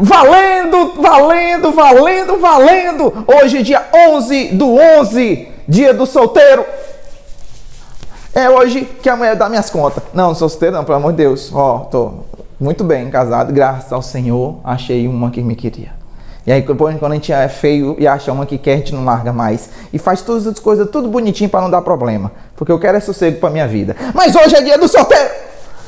Valendo, valendo, valendo, valendo! Hoje, dia 11/11, dia do solteiro. É hoje que a mulher dá minhas contas. Não sou solteiro não, pelo amor de Deus. Tô muito bem casado, graças ao Senhor. Achei uma que me queria. E aí, quando a gente é feio e acha uma que quer, a gente não larga mais. E faz todas as coisas tudo bonitinho para não dar problema. Porque eu quero é sossego pra minha vida. Mas hoje é dia do solteiro!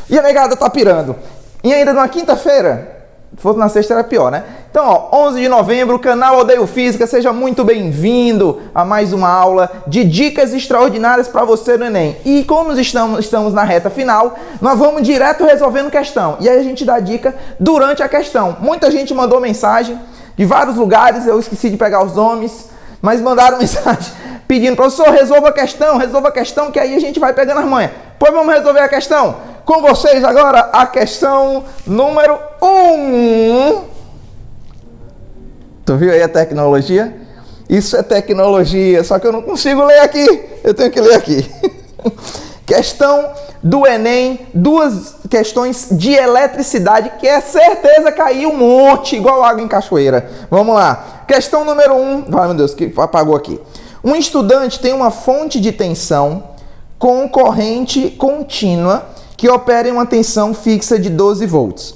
E a negada tá pirando. E ainda numa quinta-feira... Se fosse na sexta era pior, né? Então, 11 de novembro, canal Odeio Física, seja muito bem-vindo a mais uma aula de dicas extraordinárias para você no Enem. E como estamos na reta final, nós vamos direto resolvendo questão. E aí a gente dá dica durante a questão. Muita gente mandou mensagem de vários lugares, eu esqueci de pegar os nomes, mas mandaram mensagem pedindo, professor, resolva a questão, que aí a gente vai pegando as manhas. Pois vamos resolver a questão. Com vocês agora a questão número 1. Tu viu aí a tecnologia? Isso é tecnologia, só que eu não consigo ler aqui. Eu tenho que ler aqui. Questão do Enem, duas questões de eletricidade, que é certeza cair um monte, igual água em cachoeira. Vamos lá. Questão número 1. Ai, meu Deus, que apagou aqui. Um estudante tem uma fonte de tensão com corrente contínua que opera em uma tensão fixa de 12 volts.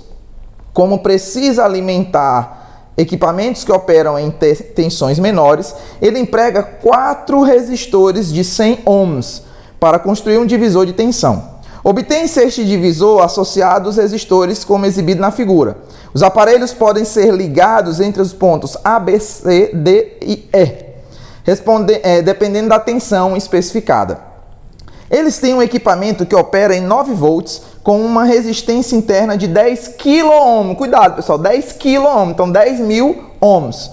Como precisa alimentar equipamentos que operam em tensões menores, ele emprega 4 resistores de 100 ohms para construir um divisor de tensão. Obtém-se este divisor associado aos resistores como exibido na figura. Os aparelhos podem ser ligados entre os pontos A, B, C, D e E, dependendo da tensão especificada. Eles têm um equipamento que opera em 9 volts com uma resistência interna de 10 kΩ. Cuidado, pessoal, 10 kΩ, então 10.000 ohms.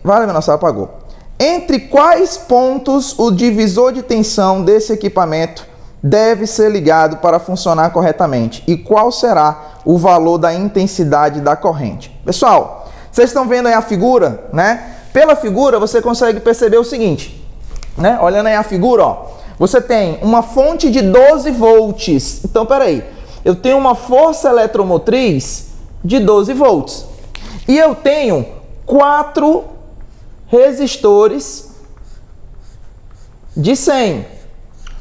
Vale, meu nossa, apagou. Entre quais pontos o divisor de tensão desse equipamento deve ser ligado para funcionar corretamente? E qual será o valor da intensidade da corrente? Pessoal, vocês estão vendo aí a figura, né? Pela figura você consegue perceber o seguinte, né? Olhando aí a figura, ó. Você tem uma fonte de 12 volts. Então, peraí. Eu tenho uma força eletromotriz de 12 volts. E eu tenho 4 resistores de 100.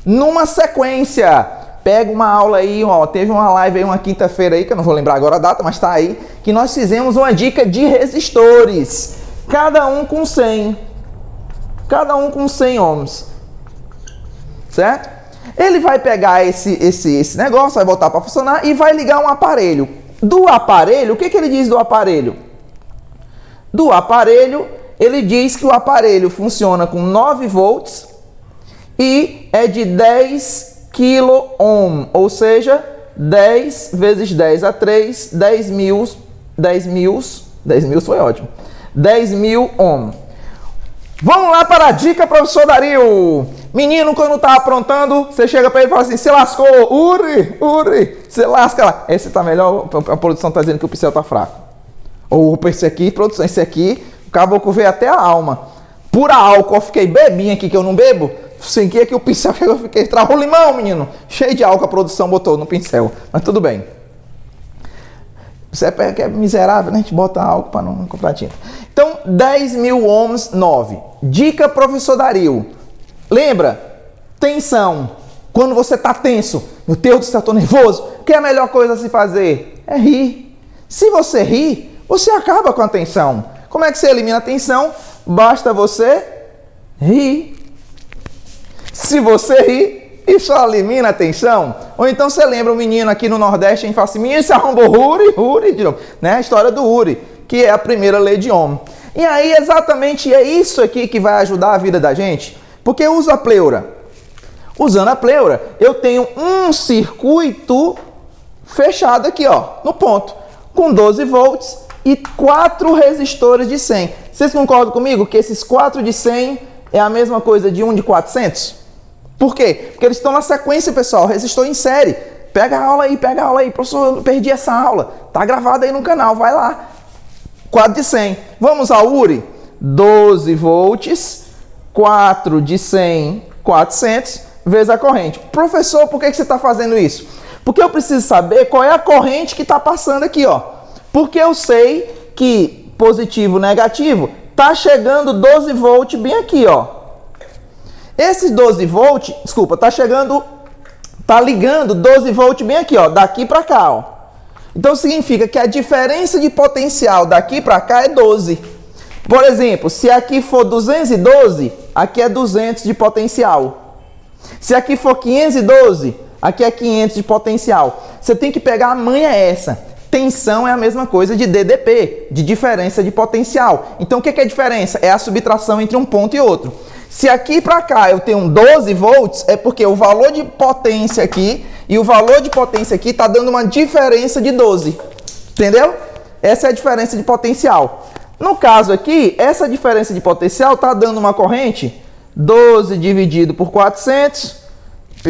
Numa sequência. Pega uma aula aí, ó. Teve uma live aí, uma quinta-feira aí, que eu não vou lembrar agora a data, mas tá aí. Que nós fizemos uma dica de resistores. Cada um com 100. Cada um com 100 ohms. Certo? Ele vai pegar esse negócio, vai botar para funcionar e vai ligar um aparelho. Do aparelho, o que ele diz do aparelho? Do aparelho, ele diz que o aparelho funciona com 9 volts e é de 10 kΩ, ou seja, 10 vezes 10 a 3, 10 mil foi ótimo. 10.000 ohm. Vamos lá para a dica, professor Dario. Menino, quando tá aprontando, você chega para ele e fala assim, se lascou, Uri, você lasca lá. Esse tá melhor, a produção tá dizendo que o pincel tá fraco. Ou esse aqui, produção, esse aqui, o caboclo veio até a alma. Pura álcool, eu fiquei bebinho aqui, que eu não bebo. Sem que aqui o pincel chegou, eu fiquei, travou limão, menino. Cheio de álcool a produção botou no pincel, mas tudo bem. Você é miserável, né? A gente bota álcool para não comprar tinta. Então, 10.000 ohms, 9. Dica, professor Dario. Lembra? Tensão. Quando você tá tenso, meu Deus do céu, eu tô nervoso, o que é a melhor coisa a se fazer? É rir. Se você rir, você acaba com a tensão. Como é que você elimina a tensão? Basta você rir. Se você rir, isso elimina a tensão. Ou então você lembra o menino aqui no Nordeste, a gente fala assim, menino, se arrombou Uri, de novo. Né? A história do Uri, que é a primeira lei de Ohm. E aí, exatamente, é isso aqui que vai ajudar a vida da gente. Porque eu uso a pleura. Usando a pleura, eu tenho um circuito fechado aqui, ó, no ponto, com 12 volts e 4 resistores de 100. Vocês concordam comigo que esses 4 de 100 é a mesma coisa de um de 400? Por quê? Porque eles estão na sequência, pessoal, resistor em série. Pega a aula aí, professor, eu perdi essa aula. Tá gravado aí no canal, vai lá. 4 de 100. Vamos ao Uri. 12 volts, 4 de 100, 400, vezes a corrente. Professor, por que você está fazendo isso? Porque eu preciso saber qual é a corrente que está passando aqui, ó. Porque eu sei que positivo, negativo, tá chegando 12 volts bem aqui, ó. Esses 12 volts, desculpa, tá ligando 12 volts bem aqui, ó, daqui para cá, ó. Então significa que a diferença de potencial daqui para cá é 12. Por exemplo, se aqui for 212, aqui é 200 de potencial. Se aqui for 512, aqui é 500 de potencial. Você tem que pegar a manha essa. Tensão é a mesma coisa de DDP, de diferença de potencial. Então o que é a diferença? É a subtração entre um ponto e outro. Se aqui para cá eu tenho 12 volts, é porque o valor de potência aqui e o valor de potência aqui está dando uma diferença de 12. Entendeu? Essa é a diferença de potencial. No caso aqui, essa diferença de potencial está dando uma corrente 12 dividido por 400.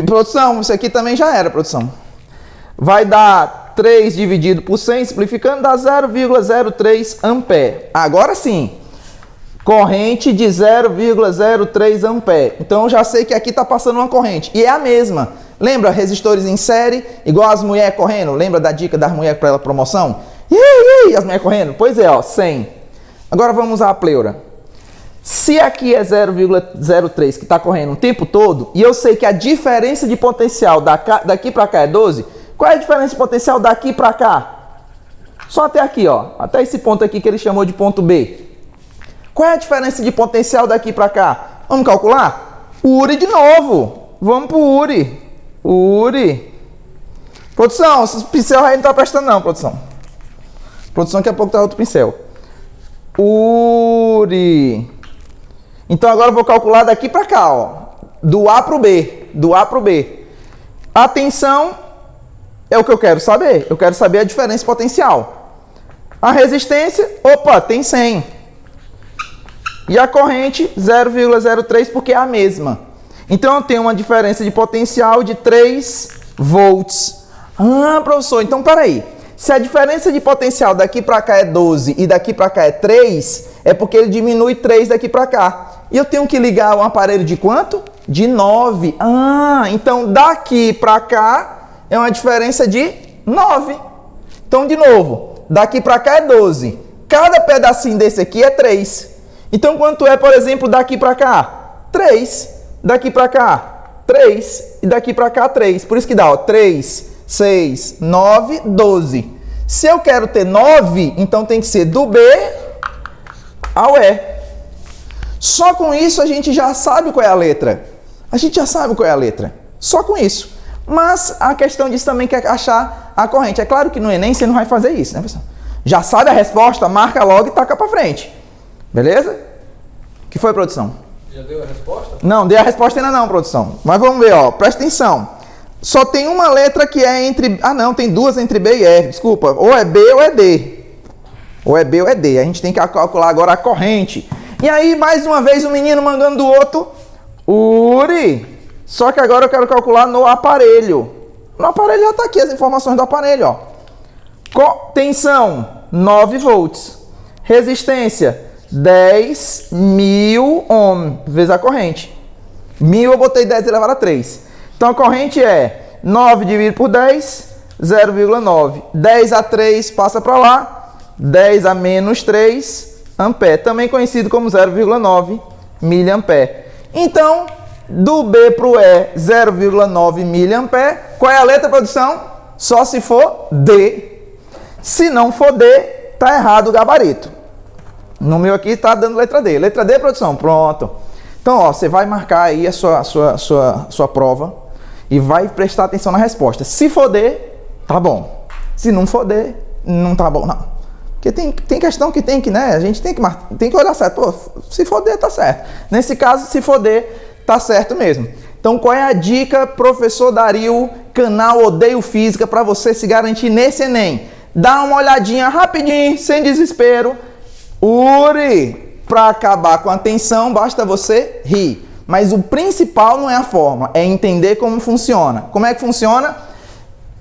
Produção, isso aqui também já era, produção. Vai dar 3 dividido por 100, simplificando, dá 0,03 ampere. Agora sim. Corrente de 0,03 ampere. Então eu já sei que aqui está passando uma corrente. E é a mesma. Lembra resistores em série, igual as mulheres correndo? Lembra da dica das mulheres para ela promoção? E as mulheres correndo? Pois é, ó, 100. Agora vamos usar a pleura. Se aqui é 0,03 que está correndo o tempo todo, e eu sei que a diferença de potencial daqui para cá é 12, qual é a diferença de potencial daqui para cá? Só até aqui, ó. Até esse ponto aqui que ele chamou de ponto B. Qual é a diferença de potencial daqui para cá? Vamos calcular? URI de novo. Vamos para o URI. URI. Produção, esse pincel aí não está prestando não, produção. Produção, daqui a pouco tá outro pincel. URI. Então agora eu vou calcular daqui para cá, ó. Do A para o B. Do A para o B. A tensão é o que eu quero saber. Eu quero saber a diferença potencial. A resistência, opa, tem 100. E a corrente 0,03 porque é a mesma. Então eu tenho uma diferença de potencial de 3 volts. Ah, professor, então peraí. Se a diferença de potencial daqui para cá é 12 e daqui para cá é 3, é porque ele diminui 3 daqui para cá. E eu tenho que ligar um aparelho de quanto? De 9. Ah, então daqui para cá é uma diferença de 9. Então, de novo, daqui para cá é 12. Cada pedacinho desse aqui é 3. Então, quanto é, por exemplo, daqui para cá? 3. Daqui para cá, 3. E daqui para cá, 3. Por isso que dá, ó, 3, 6, 9, 12. Se eu quero ter 9, então tem que ser do B ao E. Só com isso a gente já sabe qual é a letra. A gente já sabe qual é a letra. Só com isso. Mas a questão disso também é achar a corrente. É claro que no Enem você não vai fazer isso, né, pessoal? Já sabe a resposta, marca logo e taca para frente. Beleza? O que foi, produção? Já deu a resposta? Não, dei a resposta ainda não, produção. Mas vamos ver, ó. Presta atenção. Só tem uma letra que é entre... Ah, não, tem duas entre B e F. Desculpa. Ou é B ou é D. Ou é B ou é D. A gente tem que calcular agora a corrente. E aí, mais uma vez, o menino mandando do outro. URI. Só que agora eu quero calcular no aparelho. No aparelho já está aqui as informações do aparelho, ó. Tensão, 9 volts. Resistência, 10.000 ohm, vezes a corrente. 1000 eu botei 10 elevado a 3. Então a corrente é 9 dividido por 10, 0,9. 10 a 3 passa para lá, 10 a menos 3 ampere, também conhecido como 0,9 miliampere. Então, do B para o E, 0,9 miliampere. Qual é a letra, produção? Só se for D. Se não for D, tá errado o gabarito. No meu aqui está dando letra D. Letra D, produção? Pronto. Então, ó, você vai marcar aí a sua prova e vai prestar atenção na resposta. Se for D, tá bom. Se não for D, não tá bom, não. Porque tem questão que tem que, né? A gente tem que olhar certo. Pô, se for D, tá certo. Nesse caso, se for D, tá certo mesmo. Então, qual é a dica, professor Dario, canal Odeio Física, para você se garantir nesse Enem? Dá uma olhadinha rapidinho, sem desespero. URI, para acabar com a tensão, basta você rir. Mas o principal não é a forma, é entender como funciona. Como é que funciona?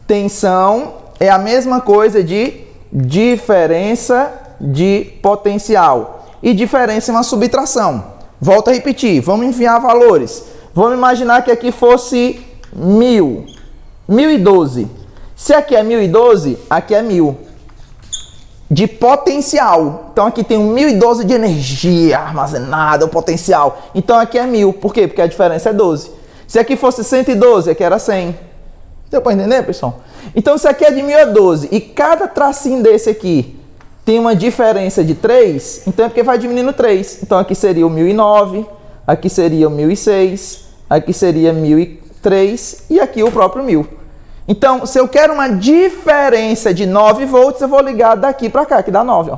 Tensão é a mesma coisa de diferença de potencial. E diferença é uma subtração. Volto a repetir, vamos enviar valores. Vamos imaginar que aqui fosse 1000. 1012. Se aqui é 1012, aqui é 1000. de potencial. Então aqui tem 1012 de energia armazenada, o potencial. Então aqui é 1000. Por quê? Porque a diferença é 12. Se aqui fosse 112, aqui era 100. Deu para entender, pessoal? Então se aqui é de 1000 a 12 e cada tracinho desse aqui tem uma diferença de 3, então é porque vai diminuindo 3. Então aqui seria o 1009, aqui seria o 1006, aqui seria 1003 e aqui o próprio 1000. Então, se eu quero uma diferença de 9 volts, eu vou ligar daqui para cá, que dá 9, ó.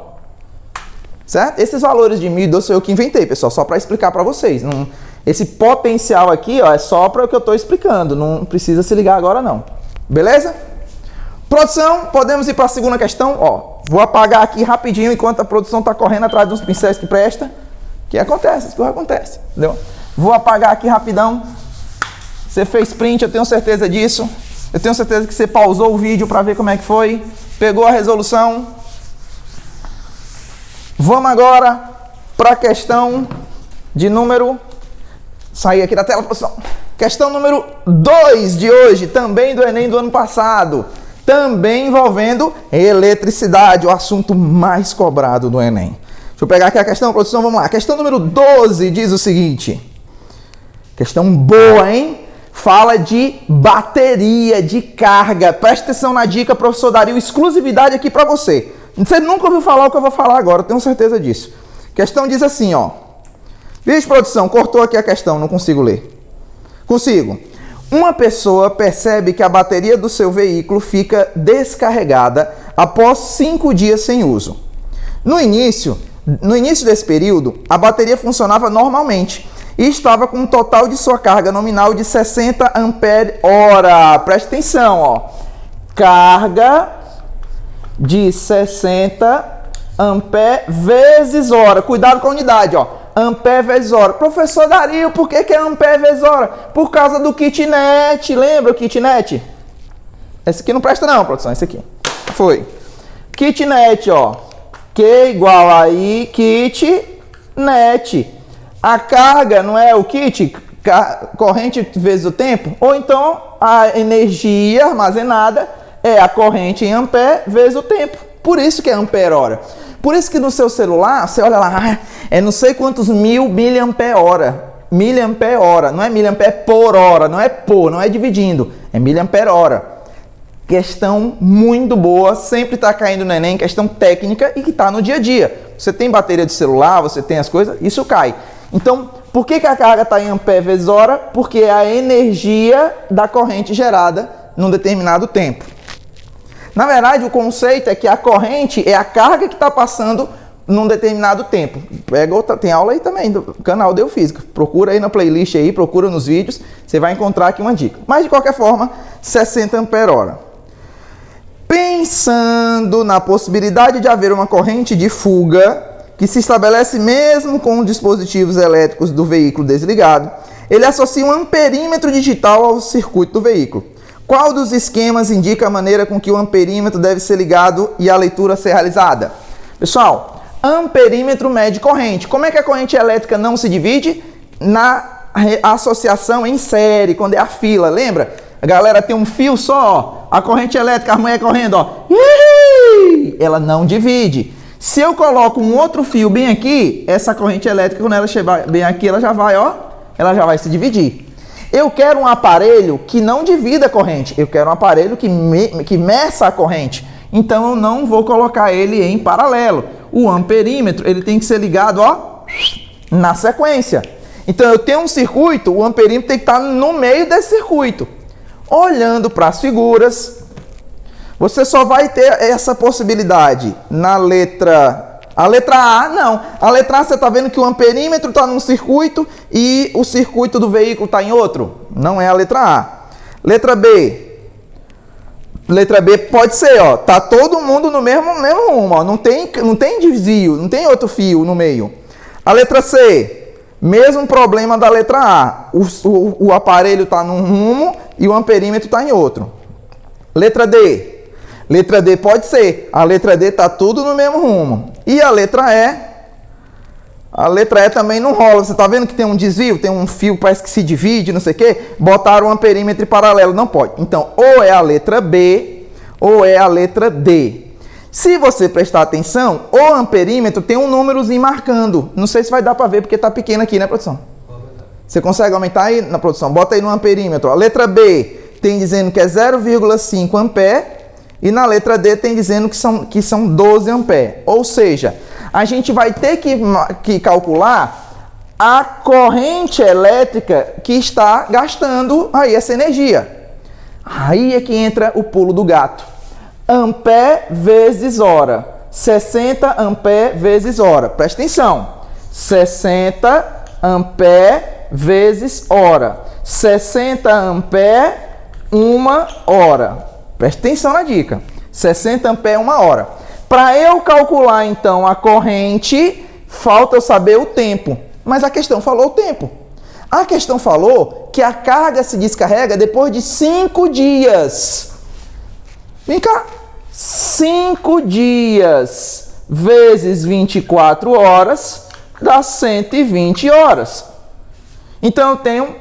Certo? Esses valores de 1012 sou eu que inventei, pessoal, só para explicar para vocês. Não, esse potencial aqui, ó, é só para o que eu estou explicando, não precisa se ligar agora não. Beleza? Produção, podemos ir para a segunda questão, ó. Vou apagar aqui rapidinho enquanto a produção está correndo atrás de uns pincéis que presta. Que acontece, isso que acontece, entendeu? Vou apagar aqui rapidão. Você fez print, eu tenho certeza disso. Eu tenho certeza que você pausou o vídeo para ver como é que foi. Pegou a resolução. Vamos agora para a questão de número... Sair aqui da tela, pessoal. Questão número 2 de hoje, também do Enem do ano passado. Também envolvendo eletricidade, o assunto mais cobrado do Enem. Deixa eu pegar aqui a questão, produção, vamos lá. Questão número 12 diz o seguinte. Questão boa, hein? Fala de bateria, de carga. Presta atenção na dica, professor Dario, exclusividade aqui para você. Você nunca ouviu falar o que eu vou falar agora, eu tenho certeza disso. A questão diz assim, ó. Vixe, produção, cortou aqui a questão, não consigo ler. Consigo. Uma pessoa percebe que a bateria do seu veículo fica descarregada após 5 dias sem uso. No início desse período, a bateria funcionava normalmente e estava com um total de sua carga nominal de 60 ampere-hora. Presta atenção, ó. Carga de 60 ampere vezes hora. Cuidado com a unidade, ó. Ampere vezes hora. Professor Dario, por que é ampere vezes hora? Por causa do kitnet. Lembra o kitnet? Esse aqui não presta não, produção. Esse aqui. Foi. Kitnet, ó. Q igual a I, kitnet. A carga não é o kit, corrente vezes o tempo? Ou então a energia armazenada é a corrente em ampere vezes o tempo. Por isso que é ampere-hora. Por isso que no seu celular, você olha lá, é não sei quantos miliampere-hora. Miliampere-hora, não é miliampere por hora, não é por, não é dividindo, é miliampere-hora. Questão muito boa, sempre está caindo no Enem, questão técnica e que está no dia a dia. Você tem bateria de celular, você tem as coisas, isso cai. Então, por que a carga está em ampere vezes hora? Porque é a energia da corrente gerada num determinado tempo. Na verdade, o conceito é que a corrente é a carga que está passando num determinado tempo. Pega outra, tem aula aí também do canal Deu Física. Procura aí na playlist aí, procura nos vídeos, você vai encontrar aqui uma dica. Mas de qualquer forma, 60 ampere-hora. Pensando na possibilidade de haver uma corrente de fuga que se estabelece mesmo com dispositivos elétricos do veículo desligado, ele associa um amperímetro digital ao circuito do veículo. Qual dos esquemas indica a maneira com que o amperímetro deve ser ligado e a leitura ser realizada? Pessoal, amperímetro mede corrente. Como é que a corrente elétrica não se divide? Na associação em série, quando é a fila, lembra? A galera tem um fio só, ó. A corrente elétrica, a mulher correndo, ó. Ela não divide. Se eu coloco um outro fio bem aqui, essa corrente elétrica, quando ela chegar bem aqui, ela já vai, ó. Ela já vai se dividir. Eu quero um aparelho que não divida a corrente. Eu quero um aparelho que meça a corrente. Então, eu não vou colocar ele em paralelo. O amperímetro, ele tem que ser ligado, ó, na sequência. Então, eu tenho um circuito, o amperímetro tem que estar no meio desse circuito. Olhando para as figuras, você só vai ter essa possibilidade na letra... A letra A, não. A letra A, você está vendo que o amperímetro está num circuito e o circuito do veículo está em outro. Não é a letra A. Letra B. Letra B pode ser, ó. Tá todo mundo no mesmo rumo, ó. Não tem desvio, não tem outro fio no meio. A letra C. Mesmo problema da letra A. O aparelho está num rumo e o amperímetro está em outro. Letra D. Letra D pode ser. A letra D está tudo no mesmo rumo. E a letra E? A letra E também não rola. Você está vendo que tem um desvio? Tem um fio, parece que se divide, não sei o quê. Botaram um amperímetro paralelo. Não pode. Então, ou é a letra B, ou é a letra D. Se você prestar atenção, o amperímetro tem um númerozinho marcando. Não sei se vai dar para ver porque está pequeno aqui, né, produção? Você consegue aumentar aí na produção? Bota aí no amperímetro. A letra B tem dizendo que é 0,5 ampere e na letra D tem dizendo que são 12 ampere. Ou seja, a gente vai ter que calcular a corrente elétrica que está gastando aí essa energia. Aí é que entra o pulo do gato. Ampere vezes hora. 60 ampere vezes hora. Presta atenção. 60 ampere vezes hora. 60 ampere, 1 hora. Presta atenção na dica. 60 ampere, 1 hora. Para eu calcular, então, a corrente, falta eu saber o tempo. Mas a questão falou o tempo. A questão falou que a carga se descarrega depois de 5 dias. Vem cá. 5 dias vezes 24 horas dá 120 horas. Então eu tenho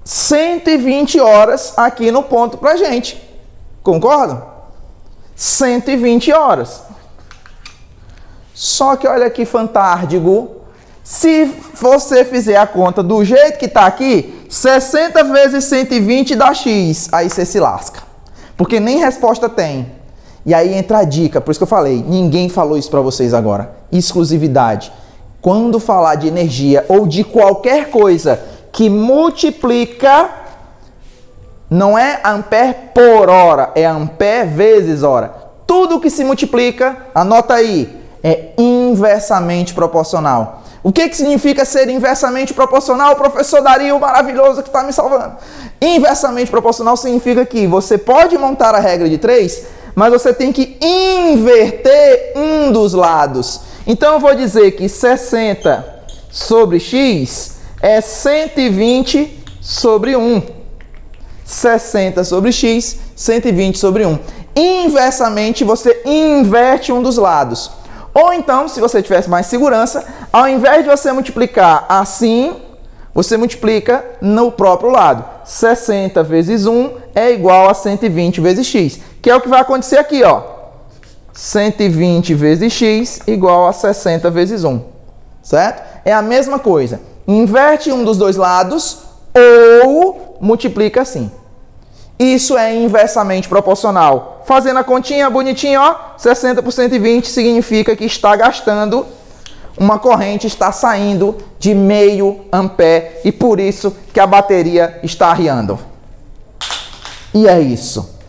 120 horas aqui no ponto pra gente. Concordam? 120 horas. Só que olha que fantástico. Se você fizer a conta do jeito que está aqui, 60 vezes 120 dá X. Aí você se lasca. Porque nem resposta tem. E aí entra a dica, por isso que eu falei, ninguém falou isso para vocês agora. Exclusividade. Quando falar de energia ou de qualquer coisa que multiplica, não é ampere por hora, é ampere vezes hora. Tudo que se multiplica, anota aí, é inversamente proporcional. O que significa ser inversamente proporcional? O professor Dario, maravilhoso, que está me salvando. Inversamente proporcional significa que você pode montar a regra de 3, mas você tem que inverter um dos lados. Então eu vou dizer que 60 sobre x é 120 sobre 1. 60 sobre x, 120 sobre 1. Inversamente, você inverte um dos lados. Ou então, se você tivesse mais segurança, ao invés de você multiplicar assim, você multiplica no próprio lado. 60 vezes 1 é igual a 120 vezes x, que é o que vai acontecer aqui, ó. 120 vezes x igual a 60 vezes 1, certo? É a mesma coisa. Inverte um dos dois lados ou multiplica assim. Isso é inversamente proporcional. Fazendo a continha bonitinha, ó, 60 por 120 significa que está gastando, uma corrente está saindo de meio ampere e por isso que a bateria está arriando. E é isso.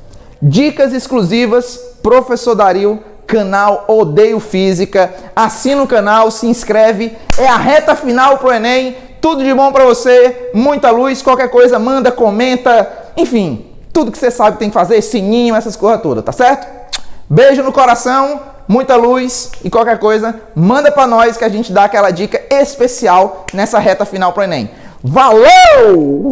Dicas exclusivas, Professor Dario, canal Odeio Física. Assina o canal, se inscreve. É a reta final pro Enem. Tudo de bom para você, muita luz, qualquer coisa, manda, comenta, enfim, tudo que você sabe tem que fazer, sininho, essas coisas todas, tá certo? Beijo no coração, muita luz e qualquer coisa, manda para nós que a gente dá aquela dica especial nessa reta final pro Enem. Valeu!